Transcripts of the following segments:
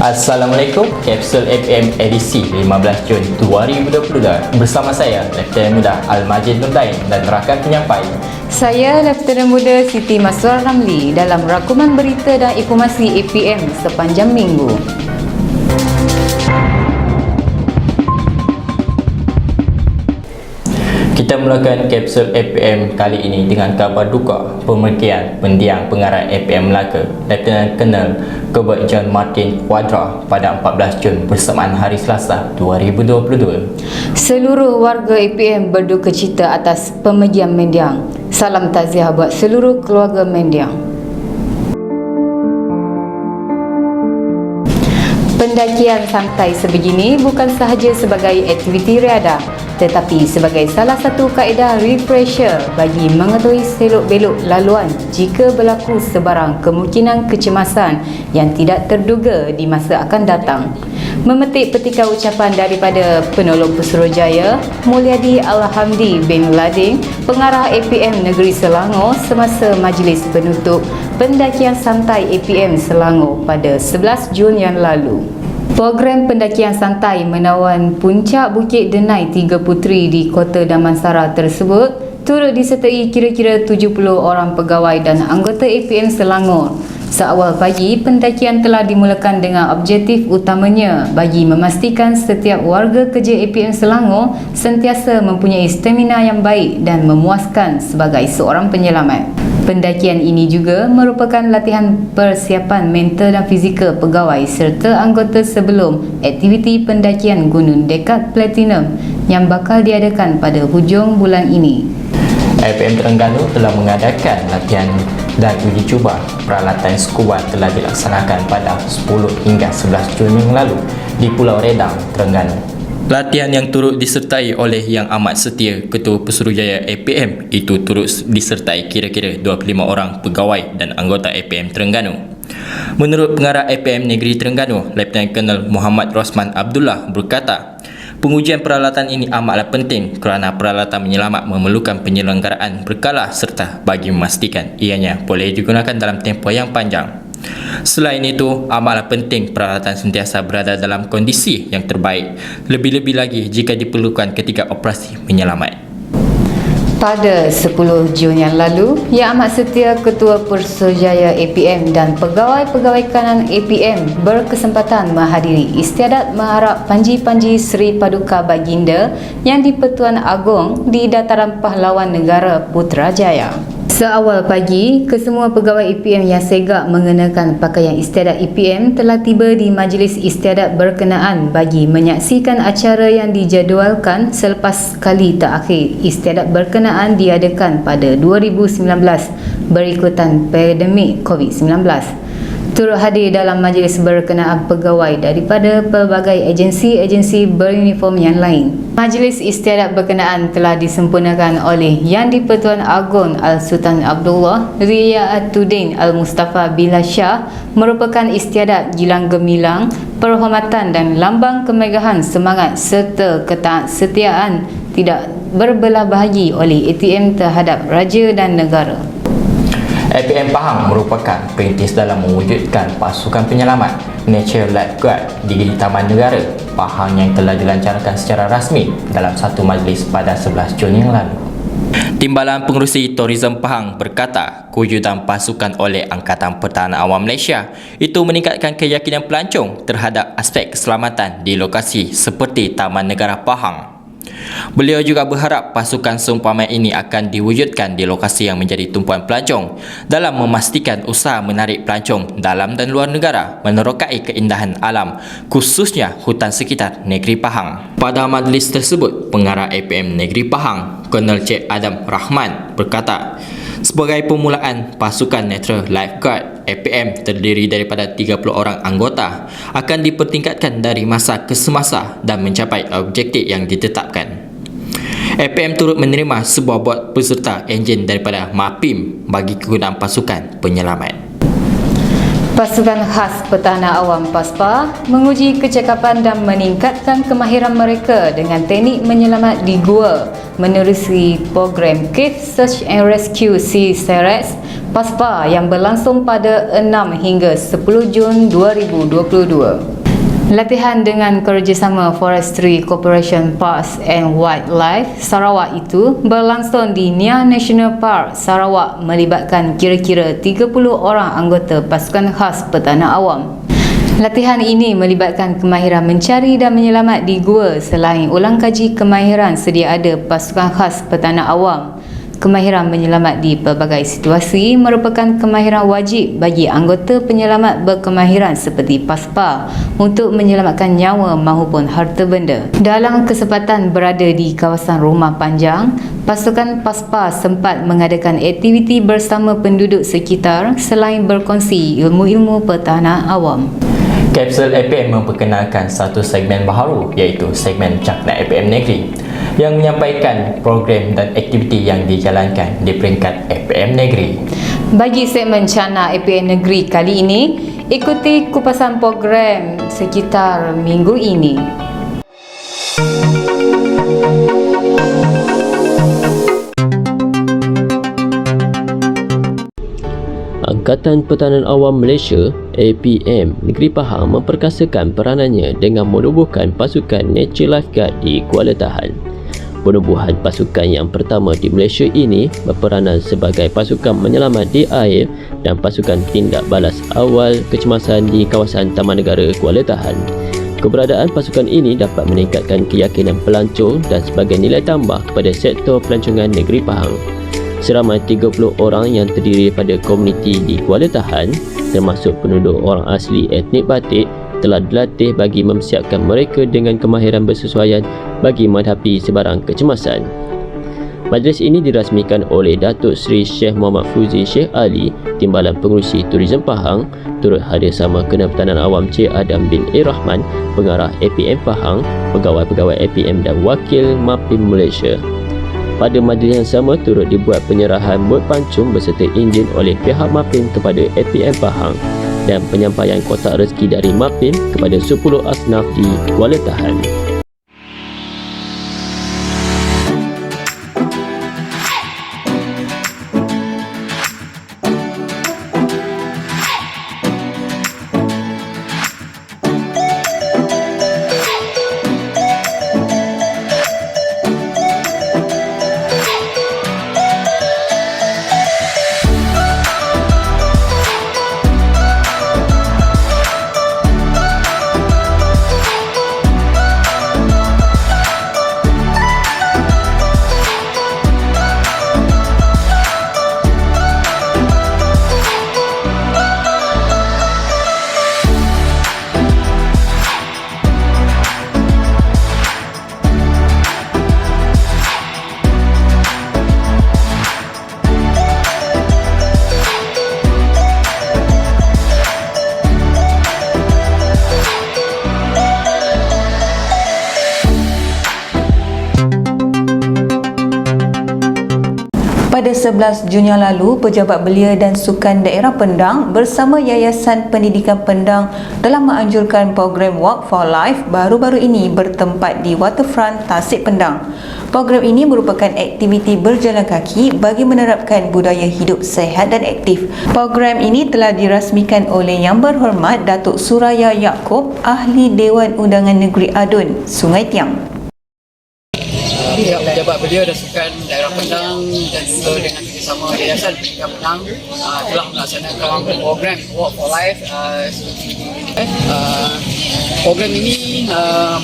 Assalamualaikum, Kapsul APM edisi 15 Jun 2022. Bersama saya, Lieutenant Muda Al-Majid Nurdain dan rakan penyampai. Saya Lieutenant Muda Siti Maswar Ramli dalam rangkuman berita dan informasi APM sepanjang minggu. Kita mulakan Kapsul APM kali ini dengan kabar duka pemergian pendiang pengarah APM Melaka, Lieutenant Colonel Gilbert John Martin Quadra pada 14 Jun bersamaan Hari Selasa 2022. Seluruh warga APM berduka cita atas pemergian mendiang. Salam takziah buat seluruh keluarga mendiang. Pendakian santai sebegini bukan sahaja sebagai aktiviti riadah, tetapi sebagai salah satu kaedah refresher bagi mengetahui selok-belok laluan jika berlaku sebarang kemungkinan kecemasan yang tidak terduga di masa akan datang. Memetik petikan ucapan daripada Penolong Pusurujaya Mulyadi Alhamdi bin Lading, pengarah APM Negeri Selangor semasa majlis penutup pendakian santai APM Selangor pada 11 Jun yang lalu. Program pendakian santai menawan puncak Bukit Denai Tiga Puteri di Kota Damansara tersebut turut disertai kira-kira 70 orang pegawai dan anggota APM Selangor. Seawal pagi, pendakian telah dimulakan dengan objektif utamanya bagi memastikan setiap warga kerja APM Selangor sentiasa mempunyai stamina yang baik dan memuaskan sebagai seorang penyelamat. Pendakian ini juga merupakan latihan persiapan mental dan fizikal pegawai serta anggota sebelum aktiviti pendakian Gunung Dekat Platinum yang bakal diadakan pada hujung bulan ini. APM Terengganu telah mengadakan latihan dan uji cuba peralatan scuba telah dilaksanakan pada 10 hingga 11 Jun yang lalu di Pulau Redang, Terengganu. Latihan yang turut disertai oleh Yang Amat Setia Ketua Pusurujaya APM itu turut disertai kira-kira 25 orang pegawai dan anggota APM Terengganu. Menurut pengarah APM Negeri Terengganu, Lieutenant Colonel Muhammad Rosman Abdullah berkata, pengujian peralatan ini amatlah penting kerana peralatan menyelamat memerlukan penyelenggaraan berkala serta bagi memastikan ianya boleh digunakan dalam tempoh yang panjang. Selain itu, amatlah penting peralatan sentiasa berada dalam kondisi yang terbaik, lebih-lebih lagi jika diperlukan ketika operasi menyelamat. Pada 10 Jun yang lalu, Yang Amat Setia Ketua Pusurujaya APM dan pegawai-pegawai kanan APM berkesempatan menghadiri istiadat mengharap Panji-Panji Seri Paduka Baginda yang di-Pertuan Agong di Dataran Pahlawan Negara Putrajaya. Seawal pagi, kesemua pegawai APM yang segak mengenakan pakaian istiadat APM telah tiba di majlis istiadat berkenaan bagi menyaksikan acara yang dijadualkan selepas kali terakhir istiadat berkenaan diadakan pada 2019 berikutan pandemik COVID-19. Turut hadir dalam majlis berkenaan pegawai daripada pelbagai agensi-agensi beruniform yang lain. Majlis istiadat berkenaan telah disempurnakan oleh Yang di-Pertuan Agong Al-Sultan Abdullah Riyatuddin Al-Mustafa Billah Shah merupakan istiadat gilang gemilang, perhormatan dan lambang kemegahan semangat serta ketaat-setiaan tidak berbelah bahagi oleh ATM terhadap raja dan negara. APM Pahang merupakan perintis dalam mewujudkan pasukan penyelamat Nature Lifeguard di Taman Negara Pahang yang telah dilancarkan secara rasmi dalam satu majlis pada 11 Jun yang lalu. Timbalan Pengerusi Tourism Pahang berkata, kewujudan pasukan oleh Angkatan Pertahanan Awam Malaysia itu meningkatkan keyakinan pelancong terhadap aspek keselamatan di lokasi seperti Taman Negara Pahang. Beliau juga berharap pasukan seumpama ini akan diwujudkan di lokasi yang menjadi tumpuan pelancong dalam memastikan usaha menarik pelancong dalam dan luar negara menerokai keindahan alam, khususnya hutan sekitar Negeri Pahang. Pada majlis tersebut, pengarah APM Negeri Pahang, Colonel Cik Adam Rahman berkata, sebagai permulaan, pasukan Natural Lifeguard APM terdiri daripada 30 orang anggota akan dipertingkatkan dari masa ke semasa dan mencapai objektif yang ditetapkan. APM turut menerima sebuah bot peserta enjin daripada MAPIM bagi kegunaan pasukan penyelamat. Pasukan Khas Pertahanan Awam PASPA menguji kecakapan dan meningkatkan kemahiran mereka dengan teknik menyelamat di gua menerusi program Cave Search and Rescue CSRS PASPA yang berlangsung pada 6 hingga 10 Jun 2022. Latihan dengan kerjasama Forestry Corporation Parks and Wildlife Sarawak itu berlangsung di Nia National Park, Sarawak melibatkan kira-kira 30 orang anggota Pasukan Khas Pertahanan Awam. Latihan ini melibatkan kemahiran mencari dan menyelamat di gua selain ulang kaji kemahiran sedia ada Pasukan Khas Pertahanan Awam. Kemahiran menyelamat di pelbagai situasi merupakan kemahiran wajib bagi anggota penyelamat berkemahiran seperti PASPA untuk menyelamatkan nyawa maupun harta benda. Dalam kesempatan berada di kawasan Rumah Panjang, pasukan PASPA sempat mengadakan aktiviti bersama penduduk sekitar selain berkongsi ilmu-ilmu pertahanan awam. Kapsul APM memperkenalkan satu segmen baharu iaitu segmen Cakna APM Negeri yang menyampaikan program dan aktiviti yang dijalankan di peringkat APM Negeri. Bagi segmen Cakna APM Negeri kali ini, ikuti kupasan program sekitar minggu ini. Angkatan Pertahanan Awam Malaysia APM Negeri Pahang memperkasakan peranannya dengan menubuhkan pasukan Nature Lifeguard di Kuala Tahan. Penubuhan pasukan yang pertama di Malaysia ini berperanan sebagai pasukan menyelamat di air dan pasukan tindak balas awal kecemasan di kawasan Taman Negara Kuala Tahan. Keberadaan pasukan ini dapat meningkatkan keyakinan pelancong dan sebagai nilai tambah kepada sektor pelancongan negeri Pahang. Seramai 30 orang yang terdiri pada komuniti di Kuala Tahan, termasuk penduduk orang asli etnik Batik, telah dilatih bagi memsiapkan mereka dengan kemahiran bersesuaian bagi menghadapi sebarang kecemasan. Majlis ini dirasmikan oleh Datuk Seri Sheikh Muhammad Fuzi Sheikh Ali, Timbalan Pengurusi Tourism Pahang, turut hadir sama Kena Pertahanan Awam Cik Adam bin Rahman, Pengarah APM Pahang, pegawai-pegawai APM dan Wakil MAPIM Malaysia. Pada majlis yang sama turut dibuat penyerahan bot pancung beserta enjin oleh pihak MAPIM kepada APM Pahang dan penyampaian kotak rezeki dari MAPIM kepada 10 asnaf di Kuala Tahan. Pada 11 Jun yang lalu, Pejabat Belia dan Sukan Daerah Pendang bersama Yayasan Pendidikan Pendang telah menganjurkan program Walk for Life baru-baru ini bertempat di Waterfront Tasik Pendang. Program ini merupakan aktiviti berjalan kaki bagi menerapkan budaya hidup sehat dan aktif. Program ini telah dirasmikan oleh Yang Berhormat Datuk Suraya Yaakob, Ahli Dewan Undangan Negeri Adun, Sungai Tiang. Pihak Pejabat Belia dan Sukan Daerah Pendang dan juga dengan kerjasama Yayasan Pendidikan Pendang telah melaksanakan program Walk for Life. Program ini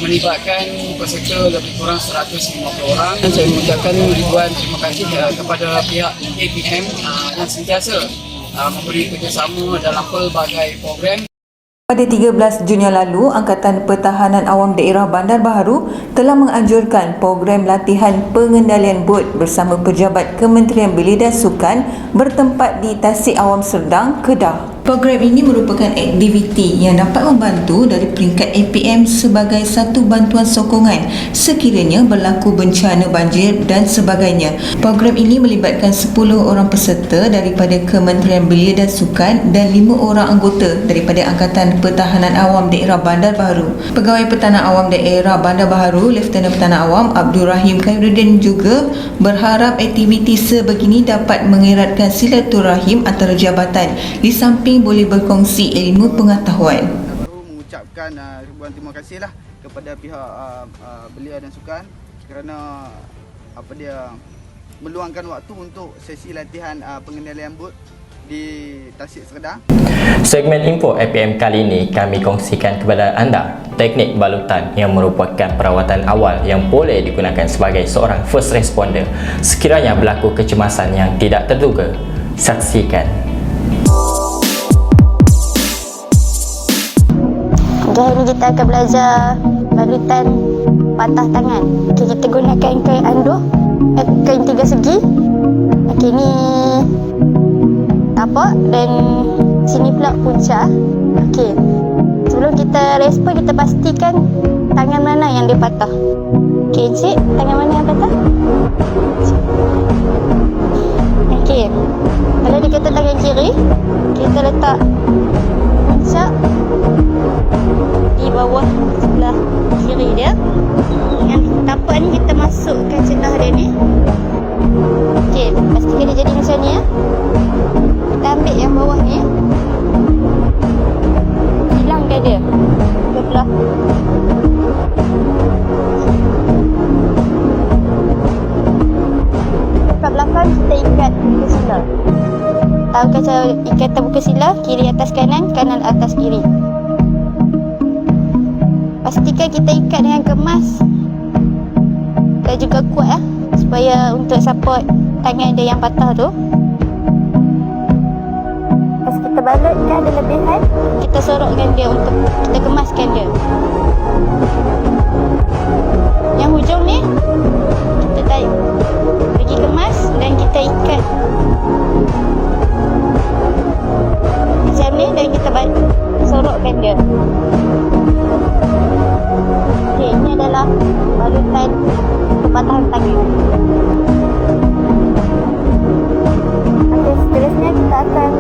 melibatkan peserta lebih kurang 150 orang dan saya mengucapkan ribuan terima kasih kepada pihak APM yang sentiasa memberi kerjasama dalam pelbagai program. Pada 13 Jun yang lalu, Angkatan Pertahanan Awam Daerah Bandar Baharu telah menganjurkan program latihan pengendalian bot bersama pejabat Kementerian Belia dan Sukan bertempat di Tasik Awam Serdang, Kedah. Program ini merupakan aktiviti yang dapat membantu dari peringkat APM sebagai satu bantuan sokongan sekiranya berlaku bencana banjir dan sebagainya. Program ini melibatkan 10 orang peserta daripada Kementerian Belia dan Sukan dan 5 orang anggota daripada Angkatan Pertahanan Awam Daerah Bandar Baharu. Pegawai Pertahanan Awam Daerah Bandar Baharu, Lieutenant Pertahanan Awam Abdul Rahim Khairuddin juga berharap aktiviti sebegini dapat mengeratkan silaturahim antara jabatan di samping boleh berkongsi ilmu pengetahuan. Baru mengucapkan ribuan terima kasihlah kepada pihak Belia dan Sukan kerana meluangkan waktu untuk sesi latihan pengendalian bot di Tasik Serdang. Segmen info APM kali ini kami kongsikan kepada anda teknik balutan yang merupakan perawatan awal yang boleh digunakan sebagai seorang first responder sekiranya berlaku kecemasan yang tidak terduga. Saksikan. Hari ini kita akan belajar balutan patah tangan. Okay, kita gunakan kain anduh, kain 3 segi. Okay, ni tapak dan sini pula punca. Okay, sebelum kita respon, kita pastikan tangan mana yang dia patah. Okay, cik, tangan mana yang patah? Okay, kalau dia kata tangan kiri, kita letak punca di bawah sebelah kiri dia. Yang tapak ni kita masukkan celah dia ni. Okey, pastikan dia jadi macam ni ya. Kita ambil yang bawah ni, hilangkan dia belah. Dekat belakang kita ikat buka sila. Tahu cara ikatan buka sila? Kiri atas kanan, kanan atas kiri. Pastikan kita ikat dengan kemas dan juga kuat supaya untuk support tangan dia yang patah tu. Pas kita balutkan ada lebihan, kita sorokkan dia untuk kita kemaskan dia. Yang hujung ni kita tarik, bagi kemas dan kita ikat macam ni dan kita sorokkan dia. Okay, ini adalah balutan kepatahan tangan. Okay, seterusnya kita akan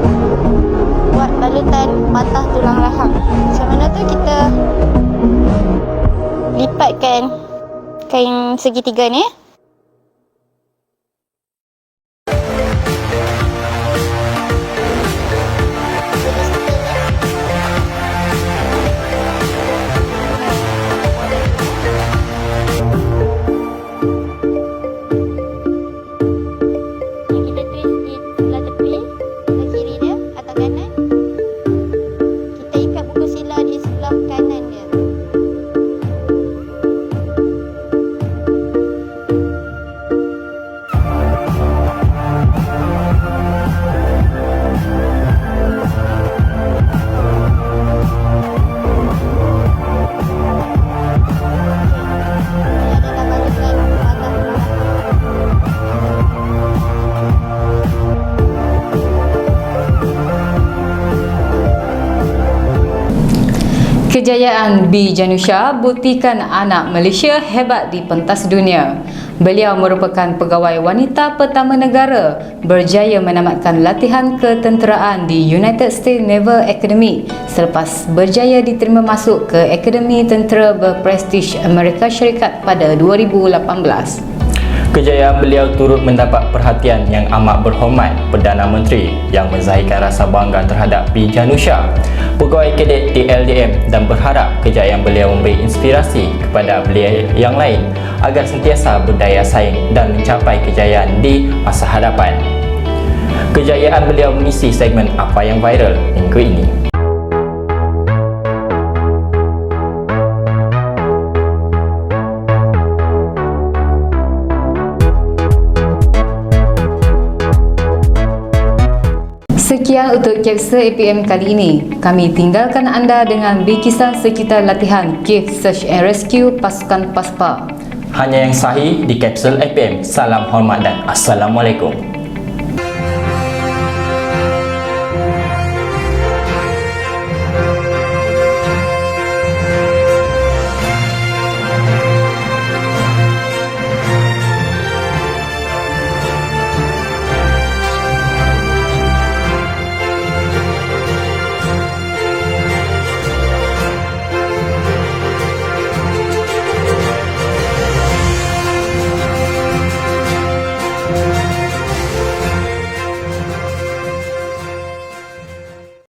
buat balutan patah tulang rahang. Macam mana tu kita lipatkan kain segitiga ni. Kejayaan B. Janusha buktikan anak Malaysia hebat di pentas dunia. Beliau merupakan pegawai wanita pertama negara berjaya menamatkan latihan ketenteraan di United States Naval Academy selepas berjaya diterima masuk ke Akademi Tentera berprestij Amerika Syarikat pada 2018. Kejayaan beliau turut mendapat perhatian yang amat berhormat Perdana Menteri yang menzahirkan rasa bangga terhadap P. Janusha, pegawai kadet TLDM, dan berharap kejayaan beliau memberi inspirasi kepada belia yang lain agar sentiasa berdaya saing dan mencapai kejayaan di masa hadapan. Kejayaan beliau mengisi segmen Apa Yang Viral minggu ini. Sekian untuk kapsul APM kali ini. Kami tinggalkan anda dengan bingkisan sekitar latihan Cave Search and Rescue Pasukan PASPA. Hanya yang sahih di kapsul APM. Salam hormat dan Assalamualaikum.